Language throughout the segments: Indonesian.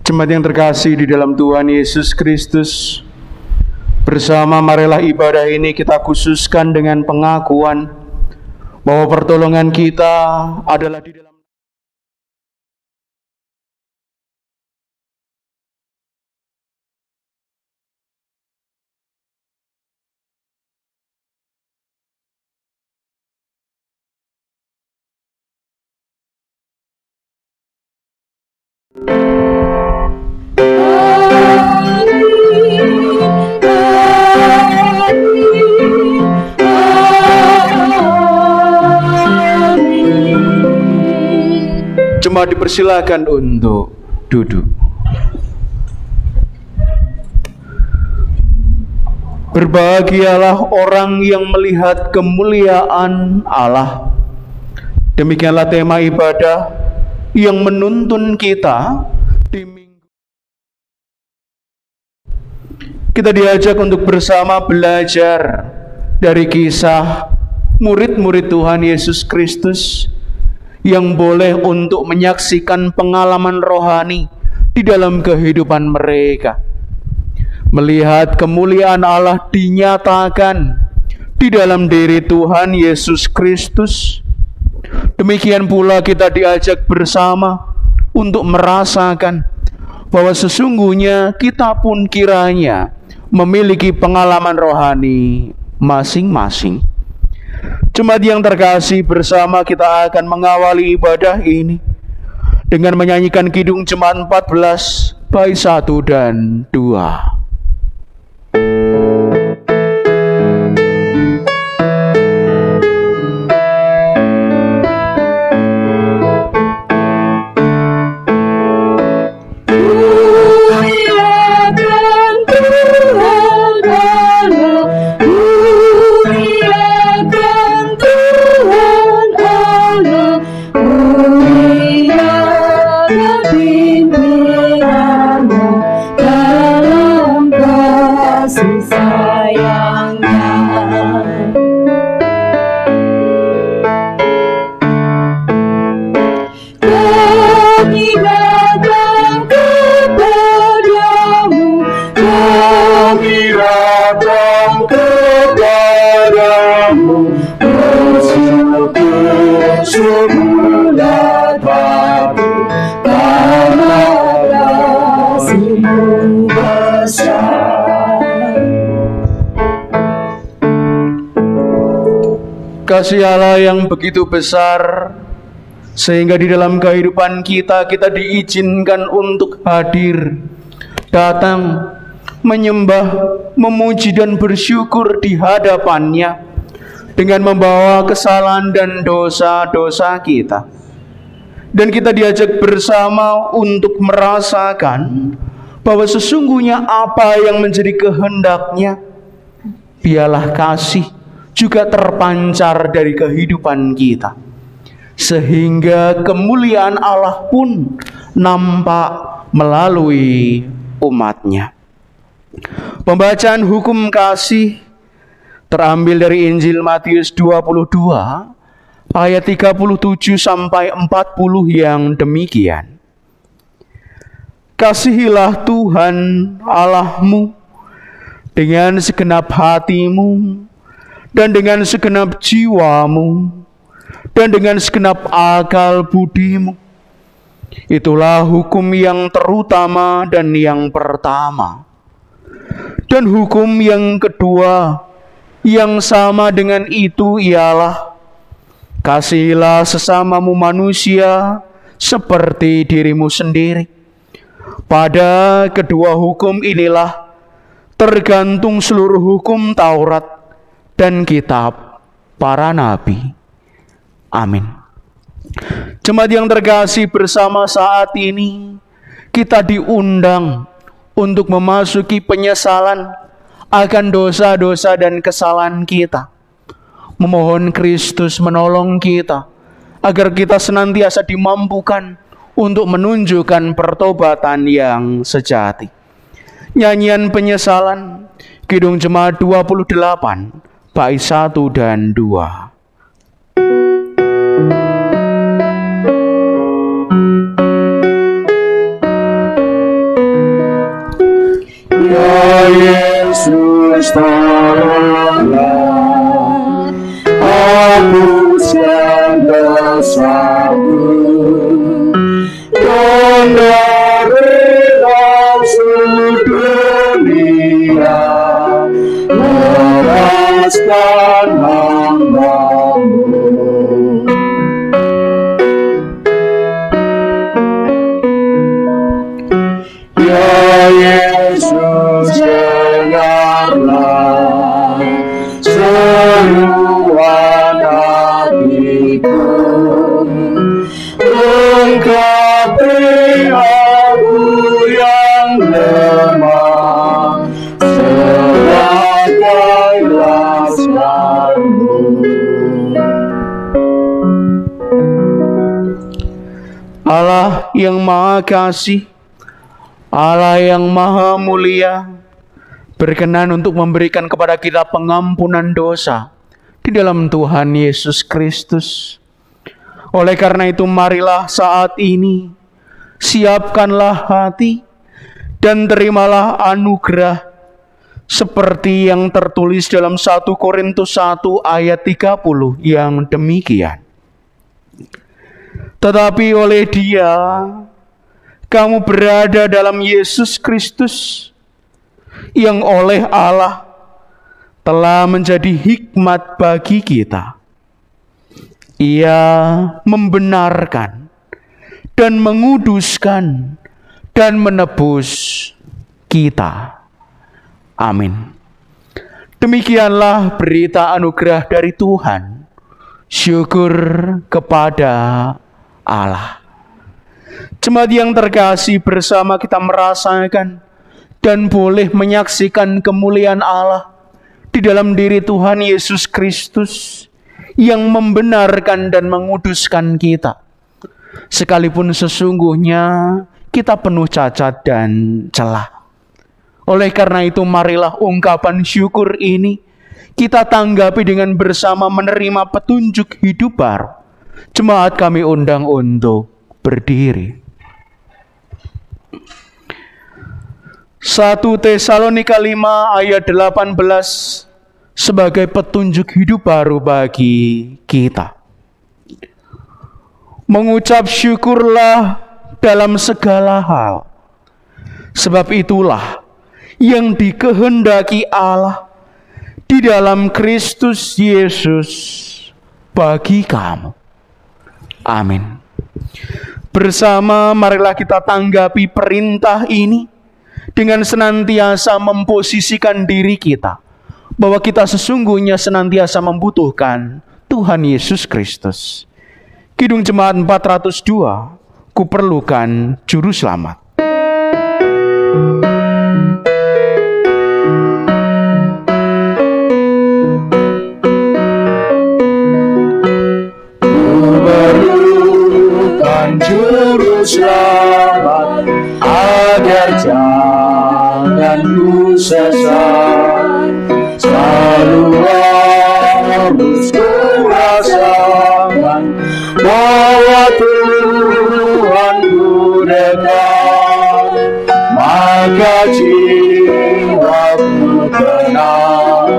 Jemaat yang terkasih di dalam Tuhan Yesus Kristus, bersama marilah ibadah ini kita khususkan dengan pengakuan bahwa pertolongan kita adalah di dalam Jemaat dipersilakan untuk duduk. Berbahagialah orang yang melihat kemuliaan Allah. Demikianlah tema ibadah yang menuntun kita di minggu. Kita diajak untuk bersama belajar dari kisah murid-murid Tuhan Yesus Kristus yang boleh untuk menyaksikan pengalaman rohani di dalam kehidupan mereka. Melihat kemuliaan Allah dinyatakan di dalam diri Tuhan Yesus Kristus. Demikian pula kita diajak bersama untuk merasakan bahwa sesungguhnya kita pun kiranya memiliki pengalaman rohani masing-masing. Jemaat yang terkasih, bersama kita akan mengawali ibadah ini dengan menyanyikan Kidung Jemaat 14 bait 1 dan 2. Kasih Allah yang begitu besar, sehingga di dalam kehidupan kita diizinkan untuk hadir, datang, menyembah, memuji dan bersyukur di hadapannya dengan membawa kesalahan dan dosa-dosa kita. Dan kita diajak bersama untuk merasakan bahwa sesungguhnya apa yang menjadi kehendaknya, biarlah kasih juga terpancar dari kehidupan kita, sehingga kemuliaan Allah pun nampak melalui umatnya. Pembacaan hukum kasih terambil dari Injil Matius 22 ayat 37 sampai 40 yang demikian. Kasihilah Tuhan Allahmu dengan segenap hatimu, dan dengan segenap jiwamu, dan dengan segenap akal budimu. Itulah hukum yang terutama dan yang pertama. Dan hukum yang kedua yang sama dengan itu ialah, kasihilah sesamamu manusia seperti dirimu sendiri. Pada kedua hukum inilah tergantung seluruh hukum Taurat dan kitab para nabi. Amin. Jemaat yang terkasih, bersama saat ini kita diundang untuk memasuki penyesalan akan dosa-dosa dan kesalahan kita. Memohon Kristus menolong kita agar kita senantiasa dimampukan untuk menunjukkan pertobatan yang sejati. Nyanyian penyesalan, Kidung Jemaat 28 bait 1 dan 2. bebaskan hamba-Mu. Ya Yesus, dengarlah seruan hatiku, lengkapi aku yang lemah sebagai laskarmu. Allah yang Maha Kasih, Allah yang Maha Mulia, berkenan untuk memberikan kepada kita pengampunan dosa di dalam Tuhan Yesus Kristus. Oleh karena itu, marilah saat ini siapkanlah hati dan terimalah anugerah seperti yang tertulis dalam 1 Korintus 1 ayat 30 yang demikian. Tetapi oleh Dia kamu berada dalam Yesus Kristus, yang oleh Allah telah menjadi hikmat bagi kita. Ia membenarkan dan menguduskan dan menebus kita. Amin. Demikianlah berita anugerah dari Tuhan. Syukur kepada Allah. Jemaat yang terkasih, bersama kita merasakan dan boleh menyaksikan kemuliaan Allah di dalam diri Tuhan Yesus Kristus yang membenarkan dan menguduskan kita. Sekalipun sesungguhnya kita penuh cacat dan celah. Oleh karena itu, marilah ungkapan syukur ini kita tanggapi dengan bersama menerima petunjuk hidup baru. Jemaat kami undang untuk berdiri. 1 Tesalonika 5 ayat 18 sebagai petunjuk hidup baru bagi kita. Mengucap syukurlah dalam segala hal, sebab itulah yang dikehendaki Allah di dalam Kristus Yesus bagi kamu. Amin. Bersama marilah kita tanggapi perintah ini dengan senantiasa memposisikan diri kita bahwa kita sesungguhnya senantiasa membutuhkan Tuhan Yesus Kristus. Kidung Jemaat 402, Kuperlukan Juru Selamat. Kuperlukan Juru Selamat, agar jangan ku sesat. Selalu harus ku rasakan bahwa Tuhan ku dekat, maka jiwaku tenang,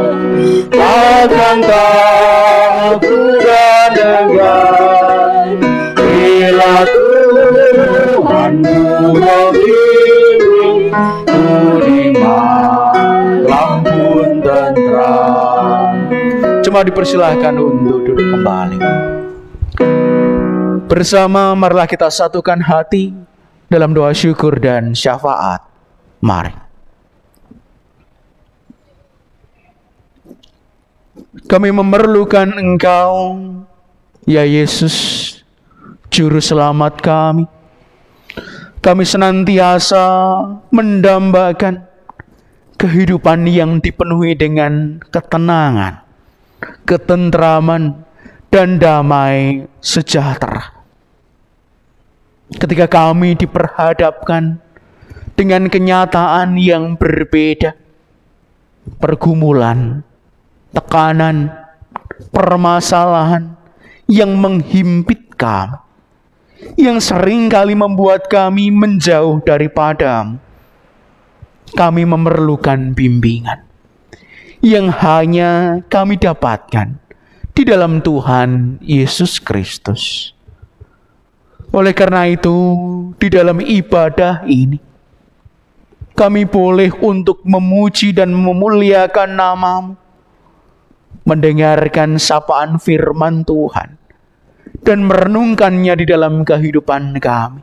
takkan takut dan enggan bila Tuhan ku membimbing ku di malam pun tentram. Cuma dipersilahkan untuk duduk kembali. Bersama marilah kita satukan hati dalam doa syukur dan syafaat. Mari. Kami memerlukan Engkau, ya Yesus, Juru Selamat kami. Kami senantiasa mendambakan kehidupan yang dipenuhi dengan ketenangan, ketentraman, dan damai sejahtera. Ketika kami diperhadapkan dengan kenyataan yang berbeda, pergumulan, tekanan, permasalahan yang menghimpit kami, yang seringkali membuat kami menjauh daripada-Mu, kami memerlukan bimbingan yang hanya kami dapatkan di dalam Tuhan Yesus Kristus. Oleh karena itu, di dalam ibadah ini, kami boleh untuk memuji dan memuliakan nama-Mu, mendengarkan sapaan firman Tuhan dan merenungkannya di dalam kehidupan kami.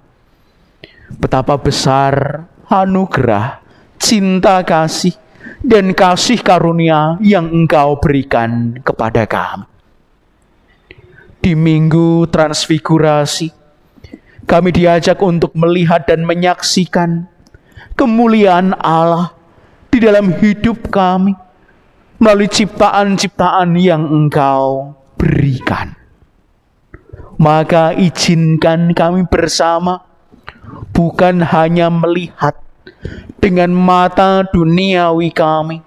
Betapa besar anugerah, cinta kasih, dan kasih karunia yang Engkau berikan kepada kami. Di Minggu Transfigurasi, kami diajak untuk melihat dan menyaksikan kemuliaan Allah di dalam hidup kami melalui ciptaan-ciptaan yang Engkau berikan. Maka izinkan kami bersama bukan hanya melihat dengan mata duniawi kami,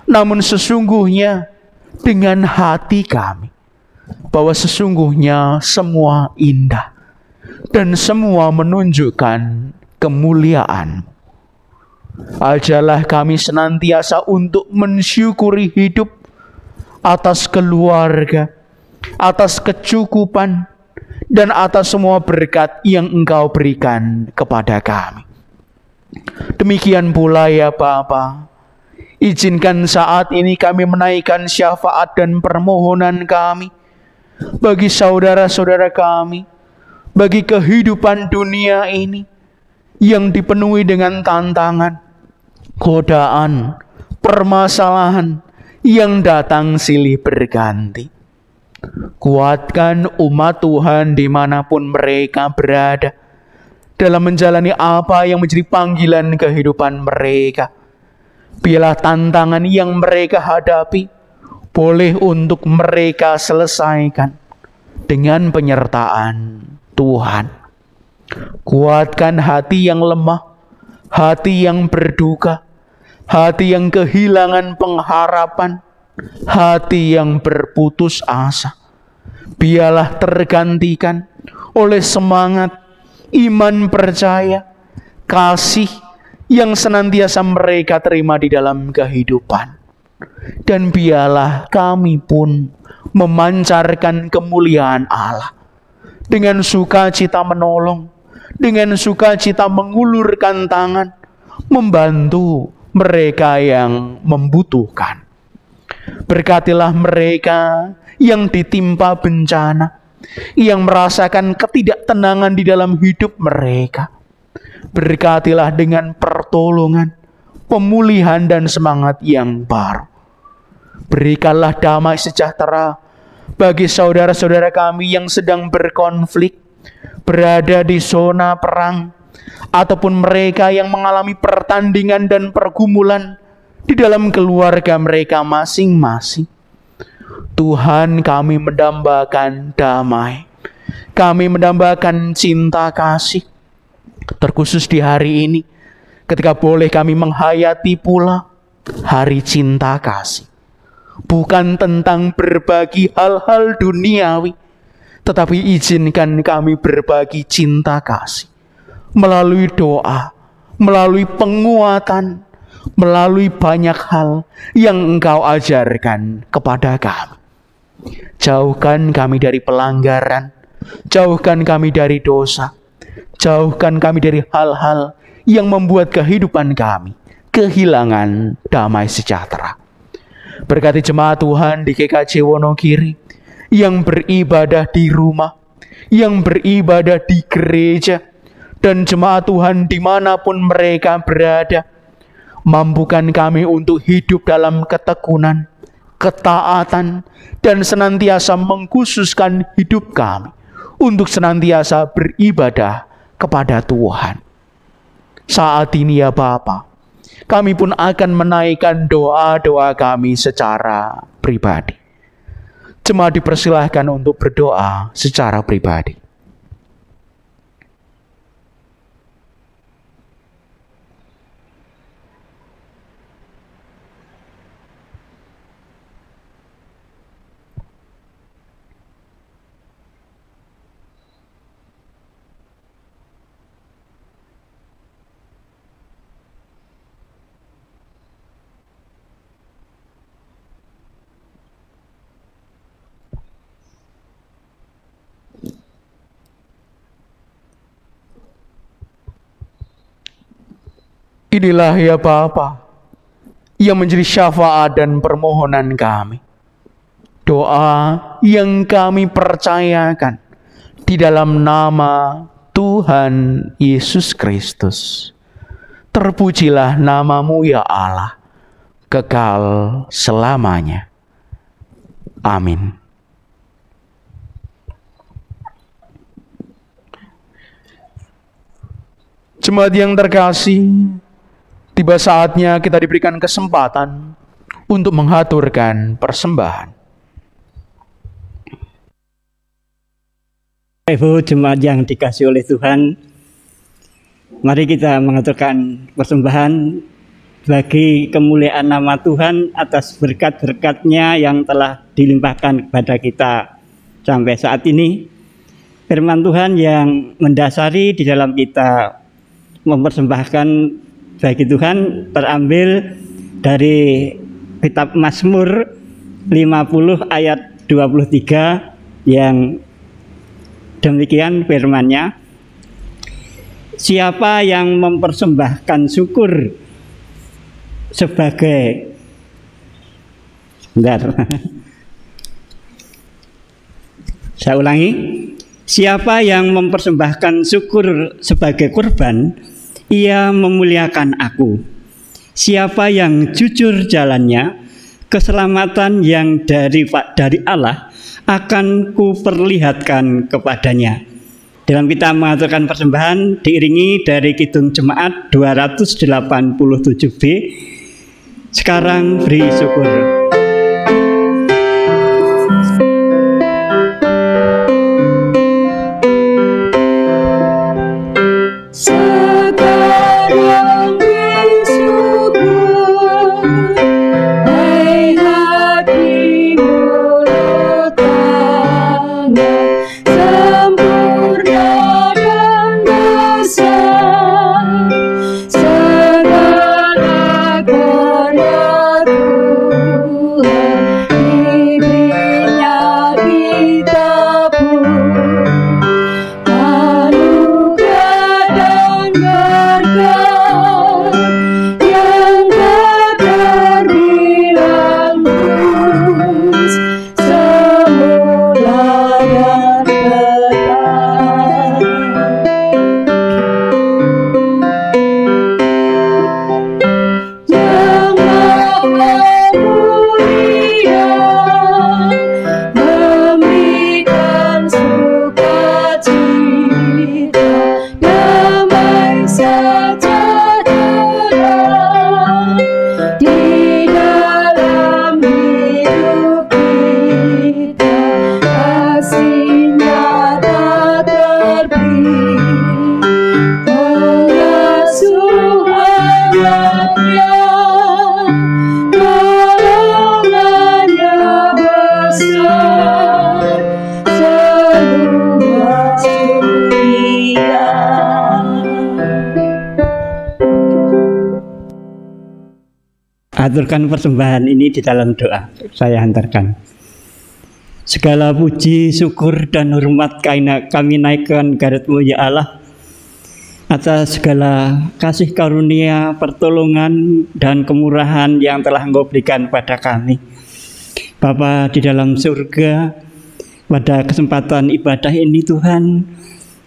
namun sesungguhnya dengan hati kami, bahwa sesungguhnya semua indah dan semua menunjukkan kemuliaan. Ajarlah kami senantiasa untuk mensyukuri hidup atas keluarga, atas kecukupan, dan atas semua berkat yang Engkau berikan kepada kami. Demikian pula ya Bapa, izinkan saat ini kami menaikkan syafaat dan permohonan kami bagi saudara-saudara kami, bagi kehidupan dunia ini yang dipenuhi dengan tantangan, godaan, permasalahan yang datang silih berganti. Kuatkan umat Tuhan dimanapun mereka berada dalam menjalani apa yang menjadi panggilan kehidupan mereka. Biarlah tantangan yang mereka hadapi boleh untuk mereka selesaikan dengan penyertaan Tuhan. Kuatkan hati yang lemah, hati yang berduka, hati yang kehilangan pengharapan, hati yang berputus asa. Biarlah tergantikan oleh semangat, iman percaya, kasih yang senantiasa mereka terima di dalam kehidupan. Dan biarlah kami pun memancarkan kemuliaan Allah dengan sukacita menolong, dengan sukacita mengulurkan tangan, membantu mereka yang membutuhkan. Berkatilah mereka yang ditimpa bencana, yang merasakan ketidaktenangan di dalam hidup mereka. Berkatilah dengan pertolongan, pemulihan dan semangat yang baru. Berikanlah damai sejahtera bagi saudara-saudara kami yang sedang berkonflik, berada di zona perang, ataupun mereka yang mengalami pertandingan dan pergumulan di dalam keluarga mereka masing-masing. Tuhan, kami mendambakan damai, kami mendambakan cinta kasih, terkhusus di hari ini ketika boleh kami menghayati pula hari cinta kasih. Bukan tentang berbagi hal-hal duniawi, tetapi izinkan kami berbagi cinta kasih melalui doa, melalui penguatan, melalui banyak hal yang Engkau ajarkan kepada kami. Jauhkan kami dari pelanggaran, jauhkan kami dari dosa, jauhkan kami dari hal-hal yang membuat kehidupan kami kehilangan damai sejahtera. Berkati jemaat Tuhan di GKJ Wonogiri yang beribadah di rumah, yang beribadah di gereja, dan jemaat Tuhan dimanapun mereka berada. Mampukan kami untuk hidup dalam ketekunan, ketaatan, dan senantiasa mengkhususkan hidup kami untuk senantiasa beribadah kepada Tuhan. Saat ini ya Bapa, kami pun akan menaikkan doa-doa kami secara pribadi. Jemaat dipersilahkan untuk berdoa secara pribadi. Inilah ya Bapa yang menjadi syafaat dan permohonan kami. doa yang kami percayakan di dalam nama Tuhan Yesus Kristus. Terpujilah nama-Mu ya Allah, kekal selamanya. Amin. Jemaat yang terkasih, tiba saatnya kita diberikan kesempatan untuk mengaturkan persembahan. Ibu jemaat yang dikasihi oleh Tuhan, mari kita mengaturkan persembahan bagi kemuliaan nama Tuhan atas berkat-berkat-Nya yang telah dilimpahkan kepada kita sampai saat ini. Firman Tuhan yang mendasari di dalam kita mempersembahkan bagi Tuhan terambil dari kitab Mazmur 50 ayat 23 yang demikian firman-Nya. Siapa yang mempersembahkan syukur sebagai saya ulangi. Siapa yang mempersembahkan syukur sebagai kurban, ia memuliakan aku. Siapa yang jujur jalannya, keselamatan yang dari Allah akan kuperlihatkan kepadanya. Dalam kita mengaturkan persembahan diiringi dari Kidung Jemaat 287B. Sekarang beri syukur. Aturkan persembahan ini di dalam doa. Saya hantarkan. Segala puji, syukur, dan hormat kami naikkan kehadirat-Mu ya Allah, atas segala kasih karunia, pertolongan, dan kemurahan yang telah Engkau berikan pada kami. Bapa di dalam surga, pada kesempatan ibadah ini Tuhan,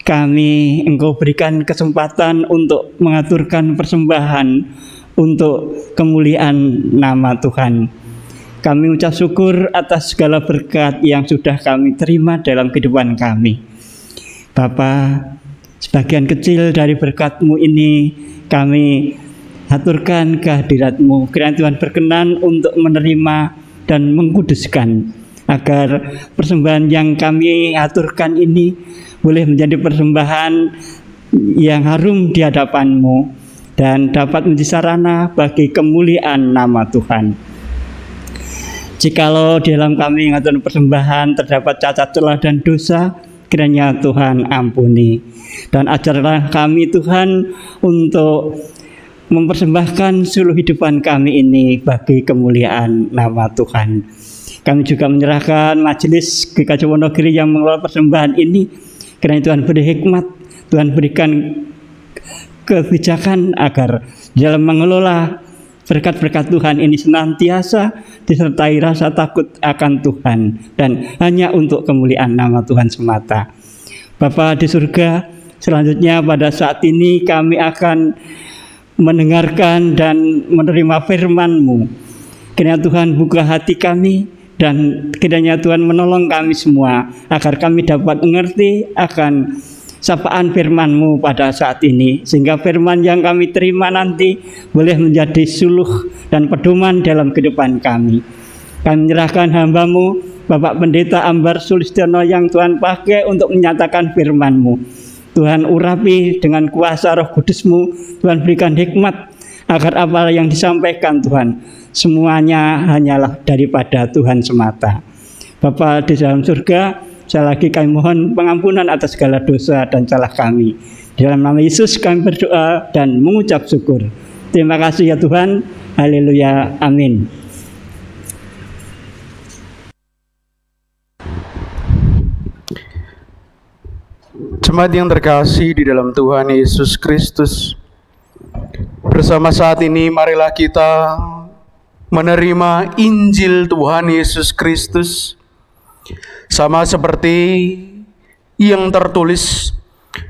kami Engkau berikan kesempatan untuk mengaturkan persembahan untuk kemuliaan nama Tuhan. Kami ucap syukur atas segala berkat yang sudah kami terima dalam kehidupan kami. Bapa, sebagian kecil dari berkat-Mu ini kami aturkan kehadirat-Mu. Kiranya Tuhan berkenan untuk menerima dan mengkuduskan, agar persembahan yang kami aturkan ini boleh menjadi persembahan yang harum di hadapan-Mu dan dapat menjadi sarana bagi kemuliaan nama Tuhan. Jikalau di dalam kami mengatur persembahan terdapat cacat celah dan dosa, kiranya Tuhan ampuni. Dan ajarlah kami Tuhan untuk mempersembahkan seluruh hidupan kami ini bagi kemuliaan nama Tuhan. Kami juga menyerahkan majelis GKJ Wonogiri yang mengelola persembahan ini. Kiranya Tuhan beri hikmat, Tuhan berikan kebijakan agar dalam mengelola Berkat-berkat Tuhan ini senantiasa disertai rasa takut akan Tuhan dan hanya untuk kemuliaan nama Tuhan semata. Bapa di surga, selanjutnya pada saat ini kami akan mendengarkan dan menerima firman-Mu. Kiranya Tuhan buka hati kami dan kiranya Tuhan menolong kami semua agar kami dapat mengerti akan sapaan firman-Mu pada saat ini, sehingga firman yang kami terima nanti boleh menjadi suluh dan pedoman dalam kehidupan kami. Kami menyerahkan hamba-Mu Bapak Pendeta Ambar Sulistiono yang Tuhan pakai untuk menyatakan firman-Mu. Tuhan urapi dengan kuasa Roh Kudus-Mu, Tuhan berikan hikmat agar apa yang disampaikan Tuhan semuanya hanyalah daripada Tuhan semata. Bapa di dalam surga, sekali lagi kami mohon pengampunan atas segala dosa dan salah kami. Di dalam nama Yesus kami berdoa dan mengucap syukur. Terima kasih ya Tuhan. Haleluya. Amin. Jemaat yang terkasih di dalam Tuhan Yesus Kristus, bersama saat ini marilah kita menerima Injil Tuhan Yesus Kristus, sama seperti yang tertulis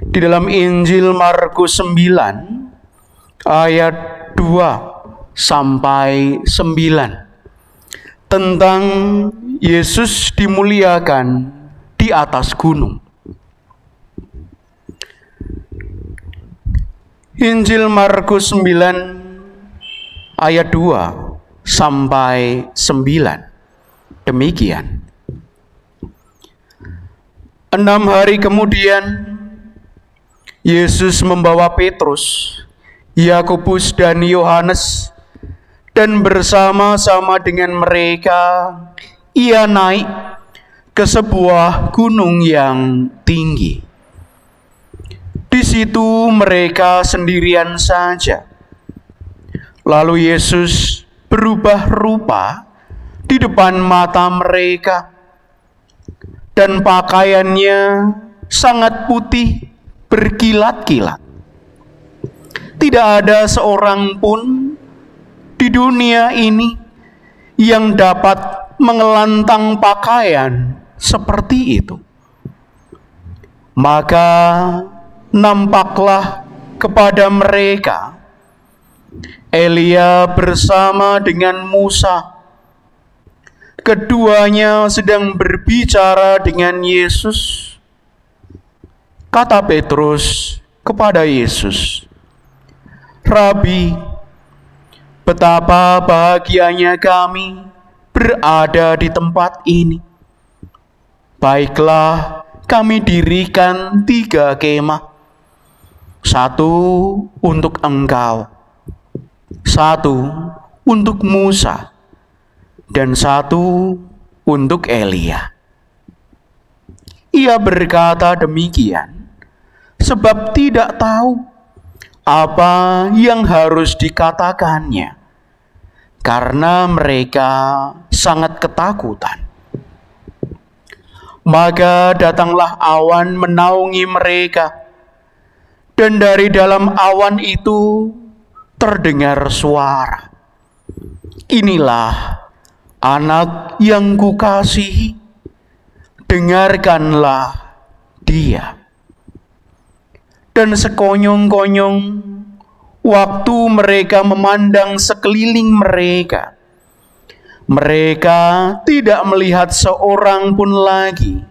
di dalam Injil Markus 9 ayat 2 sampai 9 tentang Yesus dimuliakan di atas gunung. Injil Markus 9 ayat 2 sampai 9. Demikian. 6 hari kemudian, Yesus membawa Petrus, Yakobus dan Yohanes, dan bersama-sama dengan mereka, ia naik ke sebuah gunung yang tinggi. Di situ mereka sendirian saja. Lalu Yesus berubah rupa di depan mata mereka, dan pakaiannya sangat putih berkilat-kilat. Tidak ada seorang pun di dunia ini yang dapat mengelantang pakaian seperti itu. Maka nampaklah kepada mereka Elia bersama dengan Musa. Keduanya sedang berbicara dengan Yesus. Kata Petrus kepada Yesus, "Rabi, betapa bahagianya kami berada di tempat ini. Baiklah, kami dirikan 3 kemah. 1 untuk Engkau, 1 untuk Musa, dan 1 untuk Elia." Ia berkata demikian sebab tidak tahu apa yang harus dikatakannya, karena mereka sangat ketakutan. Maka datanglah awan menaungi mereka, dan dari dalam awan itu terdengar suara, "Inilah anak yang kukasihi, dengarkanlah dia." Dan sekonyong-konyong waktu mereka memandang sekeliling mereka, mereka tidak melihat seorang pun lagi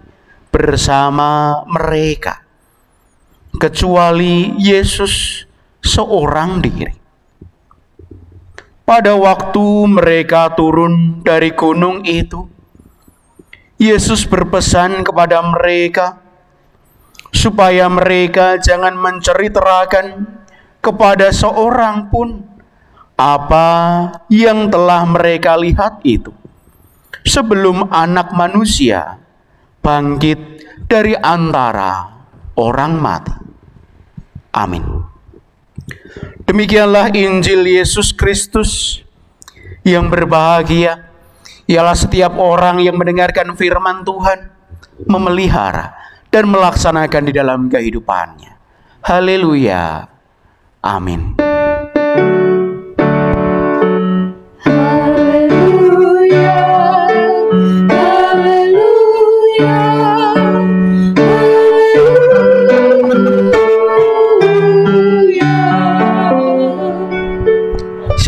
bersama mereka, kecuali Yesus seorang diri. Pada waktu mereka turun dari gunung itu, Yesus berpesan kepada mereka supaya mereka jangan menceritakan kepada seorang pun apa yang telah mereka lihat itu, sebelum Anak Manusia bangkit dari antara orang mati. Amin. Demikianlah Injil Yesus Kristus. Yang berbahagia ialah setiap orang yang mendengarkan firman Tuhan, memelihara dan melaksanakan di dalam kehidupannya. Haleluya. Amin.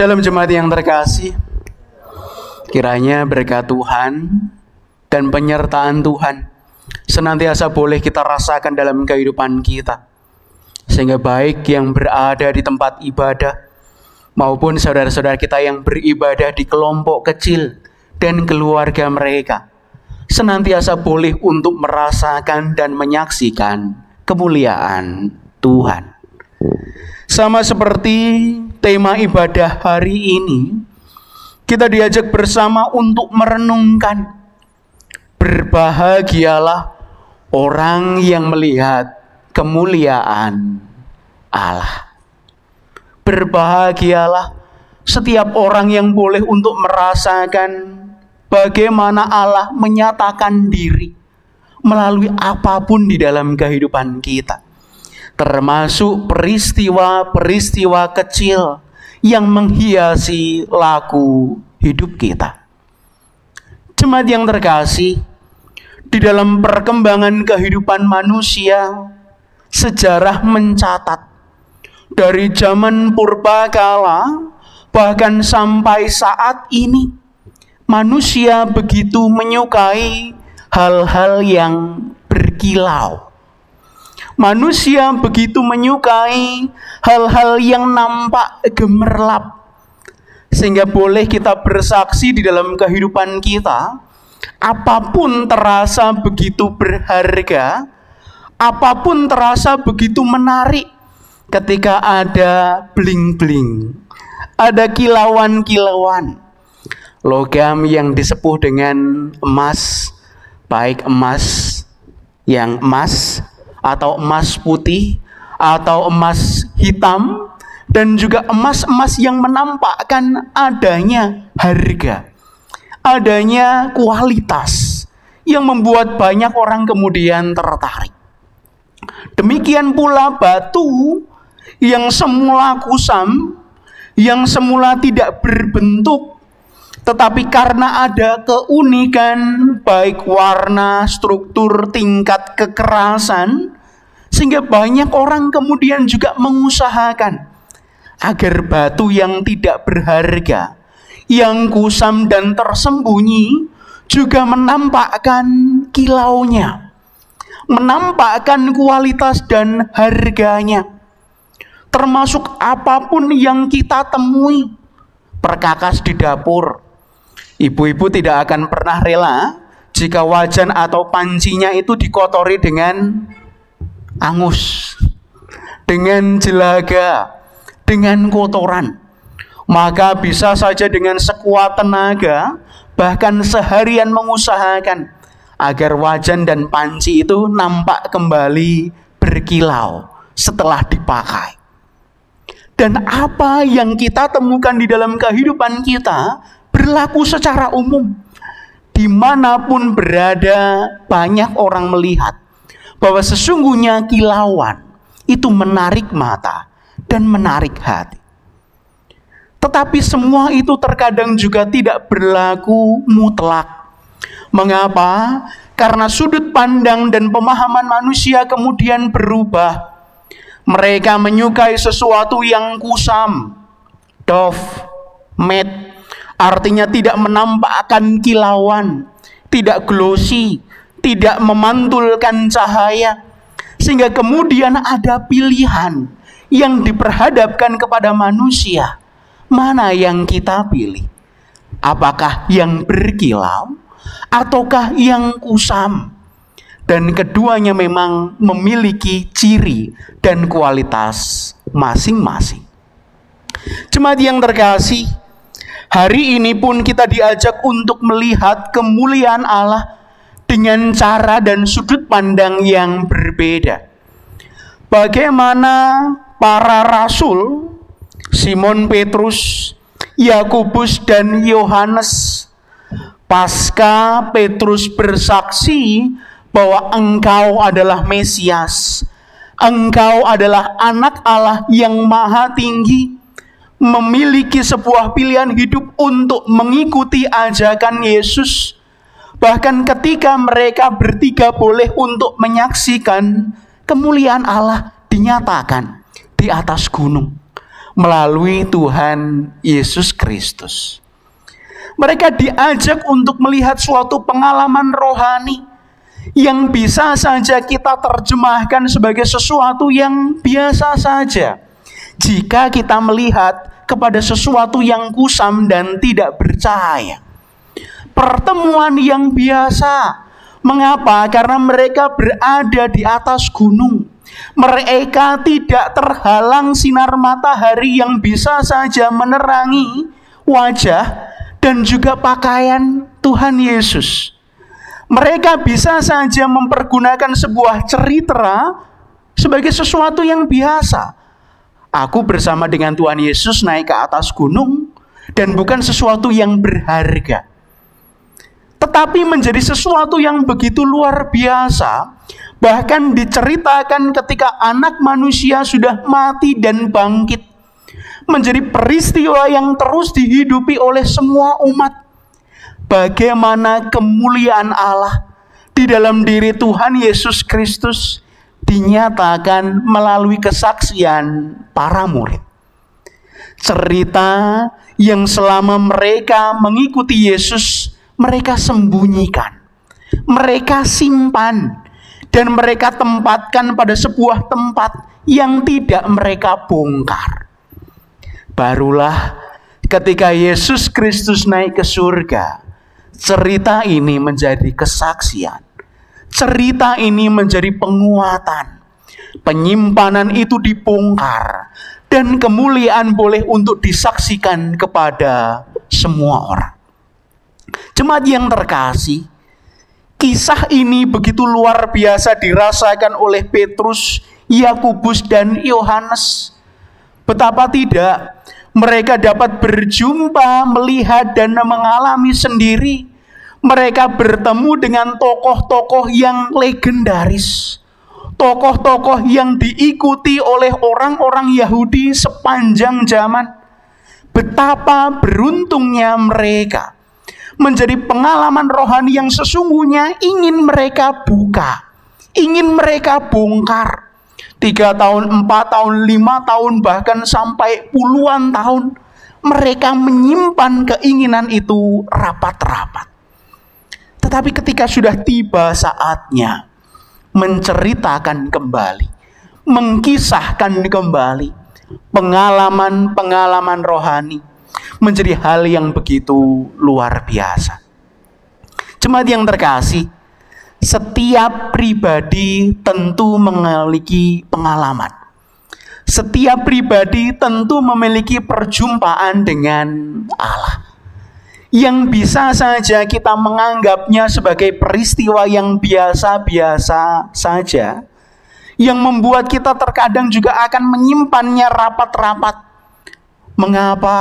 Shalom jemaat yang terkasih. Kiranya berkat Tuhan dan penyertaan Tuhan senantiasa boleh kita rasakan dalam kehidupan kita. Sehingga baik yang berada di tempat ibadah maupun saudara-saudara kita yang beribadah di kelompok kecil dan keluarga mereka senantiasa boleh untuk merasakan dan menyaksikan kemuliaan Tuhan. Sama seperti tema ibadah hari ini, kita diajak bersama untuk merenungkan, berbahagialah orang yang melihat kemuliaan Allah. Berbahagialah setiap orang yang boleh untuk merasakan bagaimana Allah menyatakan diri melalui apapun di dalam kehidupan kita. Termasuk peristiwa-peristiwa kecil yang menghiasi laku hidup kita. Jemaat yang terkasih, di dalam perkembangan kehidupan manusia, sejarah mencatat dari zaman purbakala bahkan sampai saat ini, manusia begitu menyukai hal-hal yang berkilau. Manusia begitu menyukai hal-hal yang nampak gemerlap. Sehingga boleh kita bersaksi di dalam kehidupan kita, apapun terasa begitu berharga, apapun terasa begitu menarik ketika ada bling-bling, ada kilauan-kilauan. Logam yang disepuh dengan emas, baik emas yang emas atau emas putih atau emas hitam, dan juga emas-emas yang menampakkan adanya harga, adanya kualitas yang membuat banyak orang kemudian tertarik. Demikian pula batu yang semula kusam, yang semula tidak berbentuk, tetapi karena ada keunikan baik warna, struktur, tingkat kekerasan, sehingga banyak orang kemudian juga mengusahakan agar batu yang tidak berharga, yang kusam dan tersembunyi, juga menampakkan kilaunya, menampakkan kualitas dan harganya. Termasuk apapun yang kita temui, perkakas di dapur, ibu-ibu tidak akan pernah rela jika wajan atau pancinya itu dikotori dengan angus, dengan jelaga, dengan kotoran. Maka bisa saja dengan sekuat tenaga, bahkan seharian mengusahakan agar wajan dan panci itu nampak kembali berkilau setelah dipakai. Dan apa yang kita temukan di dalam kehidupan kita berlaku secara umum. Dimanapun berada, banyak orang melihat bahwa sesungguhnya kilauan itu menarik mata dan menarik hati. Tetapi semua itu terkadang juga tidak berlaku mutlak. Mengapa? Karena sudut pandang dan pemahaman manusia kemudian berubah. Mereka menyukai sesuatu yang kusam, doff, matte, artinya tidak menampakkan kilauan, tidak glossy, tidak memantulkan cahaya. Sehingga kemudian ada pilihan yang diperhadapkan kepada manusia. Mana yang kita pilih? Apakah yang berkilau ataukah yang kusam? Dan keduanya memang memiliki ciri dan kualitas masing-masing. Jemaat yang terkasih, hari ini pun kita diajak untuk melihat kemuliaan Allah dengan cara dan sudut pandang yang berbeda. Bagaimana para rasul, Simon Petrus, Yakobus dan Yohanes, pasca Petrus bersaksi bahwa engkau adalah Mesias, engkau adalah anak Allah yang maha tinggi, memiliki sebuah pilihan hidup untuk mengikuti ajakan Yesus. Bahkan ketika mereka bertiga boleh untuk menyaksikan kemuliaan Allah dinyatakan di atas gunung. melalui Tuhan Yesus Kristus. Mereka diajak untuk melihat suatu pengalaman rohani yang bisa saja kita terjemahkan sebagai sesuatu yang biasa saja jika kita melihat kepada sesuatu yang kusam dan tidak bercahaya. Pertemuan yang biasa. Mengapa? Karena mereka berada di atas gunung. Mereka tidak terhalang sinar matahari yang bisa saja menerangi wajah dan juga pakaian Tuhan Yesus. Mereka bisa saja mempergunakan sebuah cerita sebagai sesuatu yang biasa. Aku bersama dengan Tuhan Yesus naik ke atas gunung, dan bukan sesuatu yang berharga. Tetapi menjadi sesuatu yang begitu luar biasa, bahkan diceritakan ketika Anak Manusia sudah mati dan bangkit. Menjadi peristiwa yang terus dihidupi oleh semua umat. Bagaimana kemuliaan Allah di dalam diri Tuhan Yesus Kristus dinyatakan melalui kesaksian para murid. Cerita yang selama mereka mengikuti Yesus, mereka sembunyikan, mereka simpan, dan mereka tempatkan pada sebuah tempat yang tidak mereka bongkar. Barulah ketika Yesus Kristus naik ke surga, cerita ini menjadi kesaksian. Cerita ini menjadi penguatan. Penyimpanan itu dibongkar, dan kemuliaan boleh untuk disaksikan kepada semua orang. Jemaat yang terkasih, kisah ini begitu luar biasa dirasakan oleh Petrus, Yakobus, dan Yohanes. Betapa tidak, mereka dapat berjumpa, melihat, dan mengalami sendiri. Mereka bertemu dengan tokoh-tokoh yang legendaris. Tokoh-tokoh yang diikuti oleh orang-orang Yahudi sepanjang zaman. Betapa beruntungnya mereka. Menjadi pengalaman rohani yang sesungguhnya ingin mereka buka, ingin mereka bongkar. 3 tahun, 4 tahun, 5 tahun, bahkan sampai puluhan tahun, mereka menyimpan keinginan itu rapat-rapat. Tetapi ketika sudah tiba saatnya menceritakan kembali, mengkisahkan kembali pengalaman-pengalaman rohani, menjadi hal yang begitu luar biasa. Jemaat yang terkasih, setiap pribadi tentu memiliki pengalaman. Setiap pribadi tentu memiliki perjumpaan dengan Allah, yang bisa saja kita menganggapnya sebagai peristiwa yang biasa-biasa saja, yang membuat kita terkadang juga akan menyimpannya rapat-rapat. Mengapa?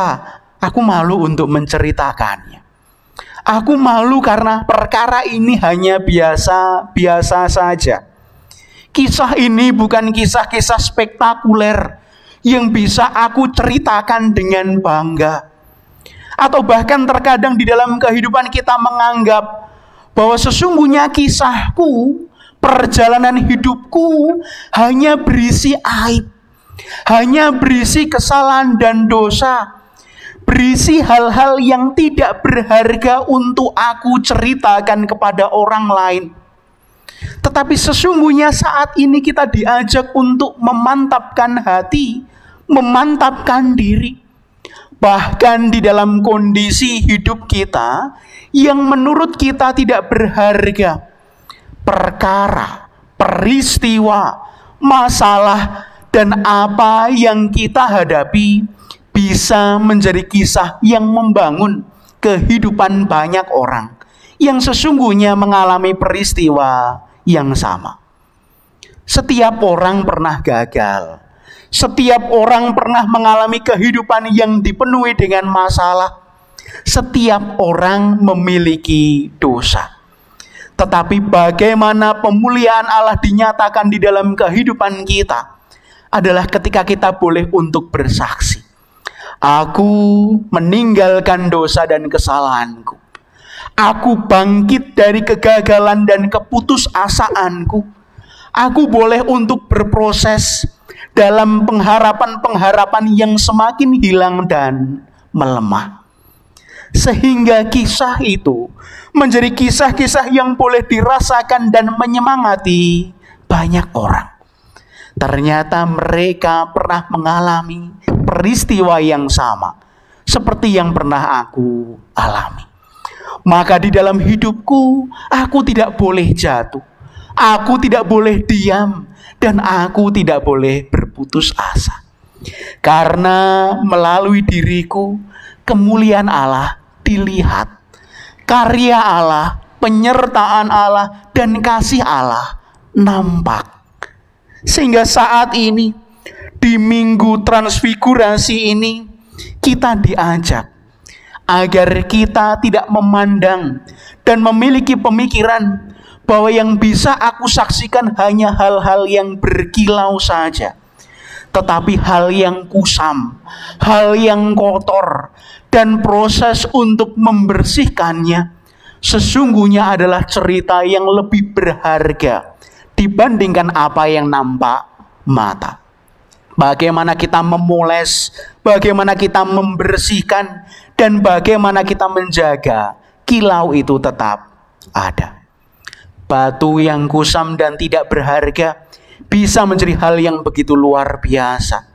Aku malu untuk menceritakannya. Aku malu karena perkara ini hanya biasa-biasa saja. Kisah ini bukan kisah-kisah spektakuler yang bisa aku ceritakan dengan bangga. Atau bahkan terkadang di dalam kehidupan kita menganggap bahwa sesungguhnya kisahku, perjalanan hidupku hanya berisi aib, hanya berisi kesalahan dan dosa, berisi hal-hal yang tidak berharga untuk aku ceritakan kepada orang lain. Tetapi sesungguhnya saat ini kita diajak untuk memantapkan hati, memantapkan diri. Bahkan di dalam kondisi hidup kita yang menurut kita tidak berharga, perkara, peristiwa, masalah, dan apa yang kita hadapi bisa menjadi kisah yang membangun kehidupan banyak orang yang sesungguhnya mengalami peristiwa yang sama. Setiap orang pernah gagal. Setiap orang pernah mengalami kehidupan yang dipenuhi dengan masalah. Setiap orang memiliki dosa. Tetapi bagaimana pemuliaan Allah dinyatakan di dalam kehidupan kita adalah ketika kita boleh untuk bersaksi. Aku meninggalkan dosa dan kesalahanku. Aku bangkit dari kegagalan dan keputusasaanku. Aku boleh untuk berproses dalam pengharapan-pengharapan yang semakin hilang dan melemah. Sehingga kisah itu menjadi kisah-kisah yang boleh dirasakan dan menyemangati banyak orang. Ternyata mereka pernah mengalami peristiwa yang sama seperti yang pernah aku alami. Maka di dalam hidupku, aku tidak boleh jatuh, aku tidak boleh diam, dan aku tidak boleh berputus asa. Karena melalui diriku, kemuliaan Allah dilihat, karya Allah, penyertaan Allah, dan kasih Allah nampak. Sehingga saat ini, di Minggu Transfigurasi ini, kita diajak agar kita tidak memandang dan memiliki pemikiran bahwa yang bisa aku saksikan hanya hal-hal yang berkilau saja, tetapi hal yang kusam, hal yang kotor, dan proses untuk membersihkannya sesungguhnya adalah cerita yang lebih berharga dibandingkan apa yang nampak mata. Bagaimana kita memoles, bagaimana kita membersihkan, dan bagaimana kita menjaga kilau itu tetap ada. Batu yang kusam dan tidak berharga bisa menjadi hal yang begitu luar biasa.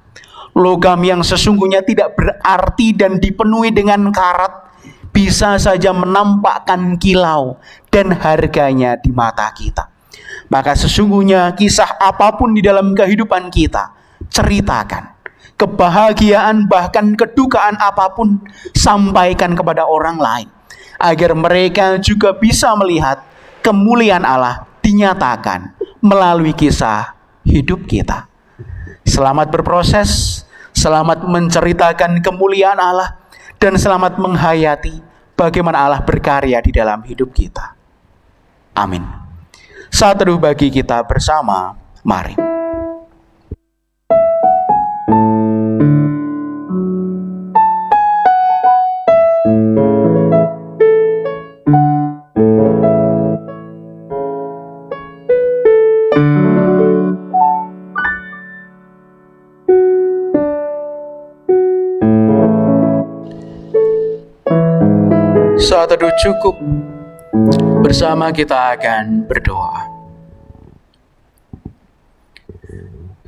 Logam yang sesungguhnya tidak berarti dan dipenuhi dengan karat bisa saja menampakkan kilau dan harganya di mata kita. Maka sesungguhnya kisah apapun di dalam kehidupan kita, ceritakan. Kebahagiaan bahkan kedukaan apapun, sampaikan kepada orang lain, agar mereka juga bisa melihat kemuliaan Allah dinyatakan melalui kisah hidup kita. Selamat berproses, selamat menceritakan kemuliaan Allah, dan selamat menghayati bagaimana Allah berkarya di dalam hidup kita. Amin. Saat teduh bagi kita bersama, mari. Saat teduh cukup, bersama kita akan berdoa.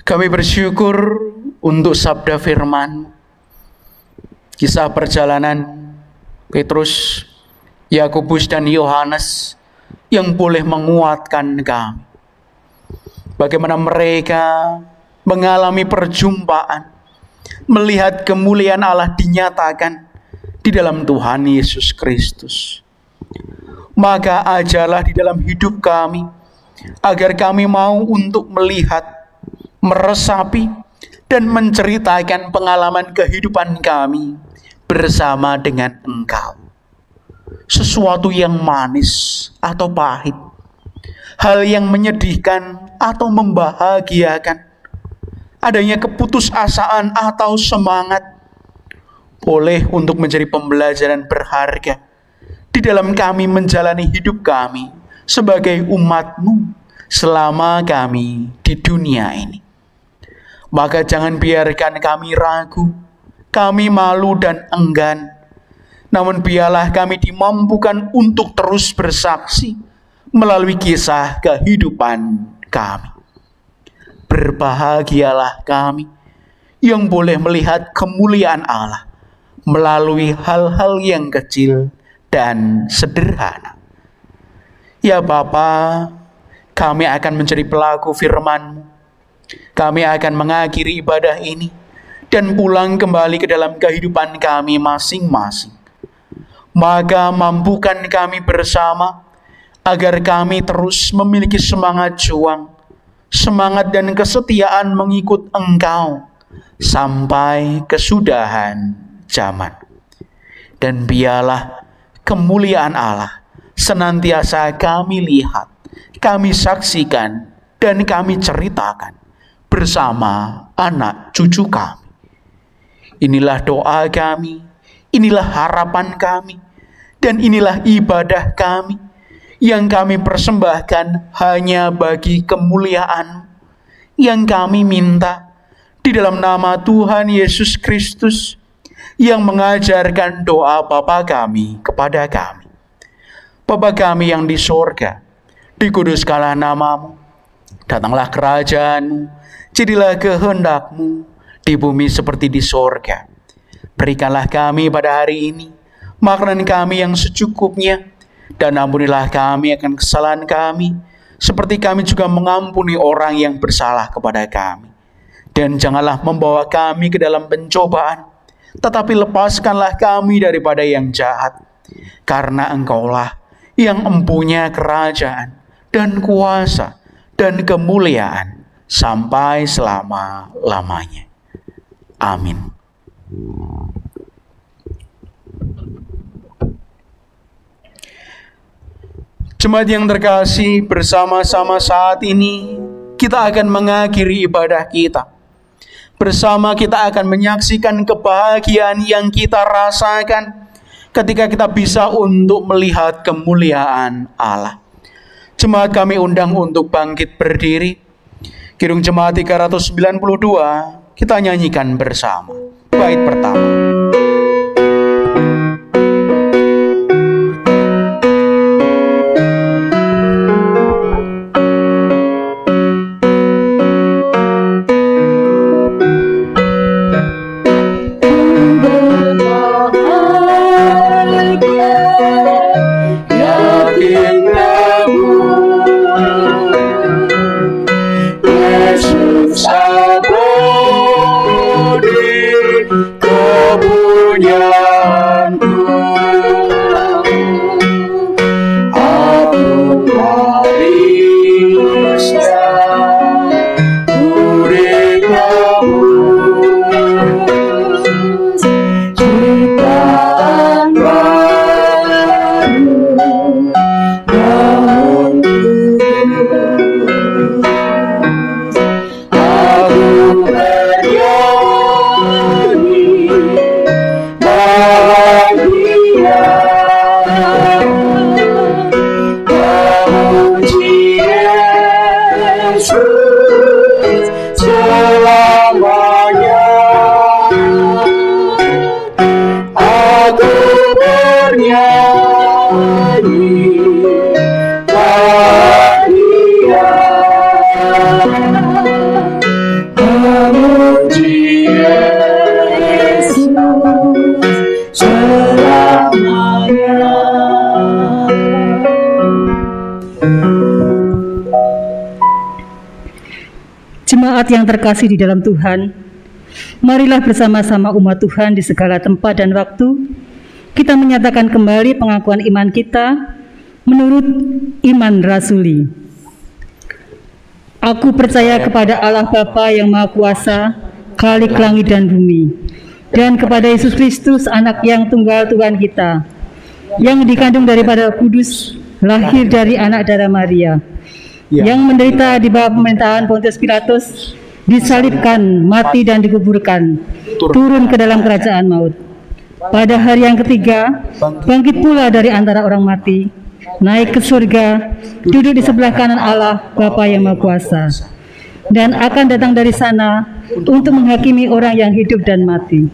Kami bersyukur untuk sabda firman, kisah perjalanan Petrus, Yakobus, dan Yohanes yang boleh menguatkan kami. Bagaimana mereka mengalami perjumpaan, melihat kemuliaan Allah dinyatakan di dalam Tuhan Yesus Kristus. Maka ajarlah di dalam hidup kami, agar kami mau untuk melihat, meresapi, dan menceritakan pengalaman kehidupan kami bersama dengan Engkau. Sesuatu yang manis atau pahit, hal yang menyedihkan atau membahagiakan, adanya keputusasaan atau semangat, boleh untuk menjadi pembelajaran berharga di dalam kami menjalani hidup kami sebagai umat-Mu selama kami di dunia ini. Maka jangan biarkan kami ragu, kami malu dan enggan, namun biarlah kami dimampukan untuk terus bersaksi melalui kisah kehidupan kami. Berbahagialah kami yang boleh melihat kemuliaan Allah melalui hal-hal yang kecil dan sederhana. Ya Bapa, kami akan menjadi pelaku firman-Mu. Kami akan mengakhiri ibadah ini dan pulang kembali ke dalam kehidupan kami masing-masing. Maka mampukan kami bersama agar kami terus memiliki semangat juang, semangat dan kesetiaan mengikut Engkau sampai kesudahan zaman. Dan biarlah kemuliaan Allah senantiasa kami lihat, kami saksikan, dan kami ceritakan bersama anak cucu kami. Inilah doa kami, inilah harapan kami, dan inilah ibadah kami yang kami persembahkan hanya bagi kemuliaan yang kami minta Di dalam nama Tuhan Yesus Kristus yang mengajarkan doa Bapa kami kepada kami. Bapa kami yang di sorga, dikuduskanlah namamu, datanglah kerajaanmu, jadilah kehendak-Mu di bumi seperti di sorga. Berikanlah kami pada hari ini makanan kami yang secukupnya, dan ampunilah kami akan kesalahan kami, seperti kami juga mengampuni orang yang bersalah kepada kami. Dan janganlah membawa kami ke dalam pencobaan, tetapi lepaskanlah kami daripada yang jahat. Karena Engkaulah yang mempunyai kerajaan dan kuasa dan kemuliaan sampai selama-lamanya. Amin. Jemaat yang terkasih, bersama-sama saat ini kita akan mengakhiri ibadah kita. Bersama kita akan menyaksikan kebahagiaan yang kita rasakan ketika kita bisa untuk melihat kemuliaan Allah. Jemaat kami undang untuk bangkit berdiri. Kidung Jemaat 392 kita nyanyikan bersama. Bait pertama. Jemaat yang terkasih di dalam Tuhan, marilah bersama-sama umat Tuhan di segala tempat dan waktu, kita menyatakan kembali pengakuan iman kita menurut iman rasuli. Aku percaya kepada Allah Bapa yang Maha Kuasa, Khalik langit dan bumi, dan kepada Yesus Kristus, anak yang tunggal Tuhan kita, yang dikandung daripada Kudus, lahir dari anak darah Maria, yang menderita di bawah pemerintahan Pontius Pilatus, disalibkan, mati dan dikuburkan, turun ke dalam kerajaan maut. Pada hari yang ketiga, bangkit pula dari antara orang mati, naik ke surga, duduk di sebelah kanan Allah Bapa yang Maha Kuasa, dan akan datang dari sana untuk menghakimi orang yang hidup dan mati.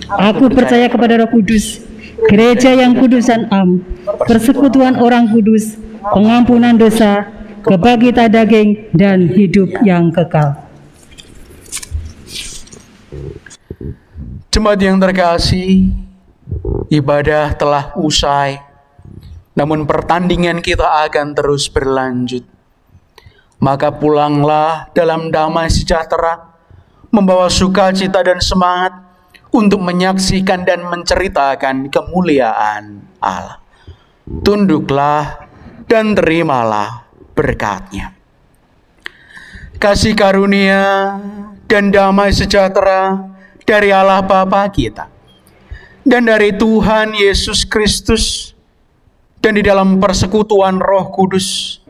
Aku percaya kepada Roh Kudus, gereja yang kudus dan am, persekutuan orang kudus, pengampunan dosa, kebangkitan daging, dan hidup yang kekal. Jemaat yang terkasih, ibadah telah usai, namun pertandingan kita akan terus berlanjut. Maka pulanglah dalam damai sejahtera, membawa sukacita dan semangat untuk menyaksikan dan menceritakan kemuliaan Allah. Tunduklah dan terimalah berkat-Nya. Kasih karunia dan damai sejahtera dari Allah Bapa kita dan dari Tuhan Yesus Kristus dan di dalam persekutuan Roh Kudus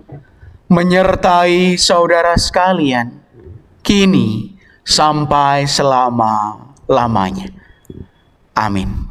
menyertai saudara sekalian kini sampai selama-lamanya. Amin.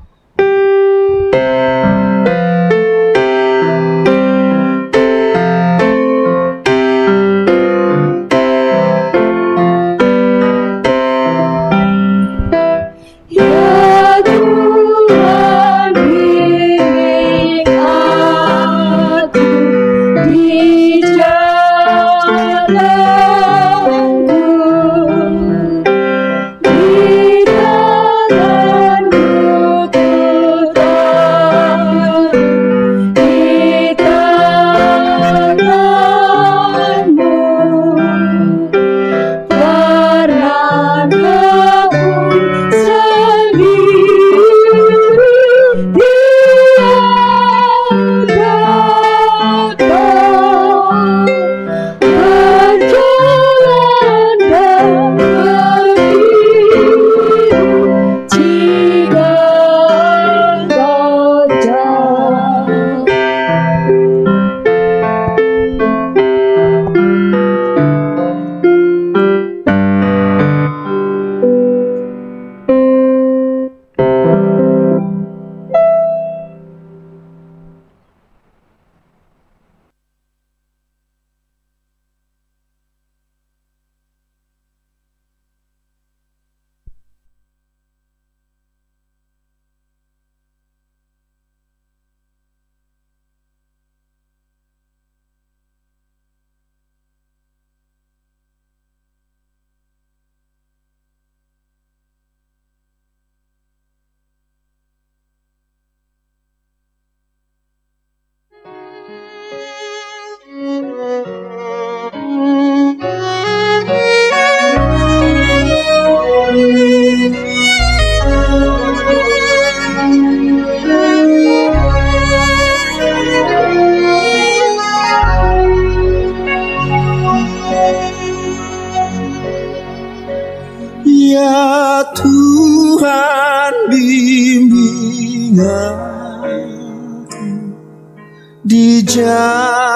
Ya Tuhan, bimbing aku di jalanku.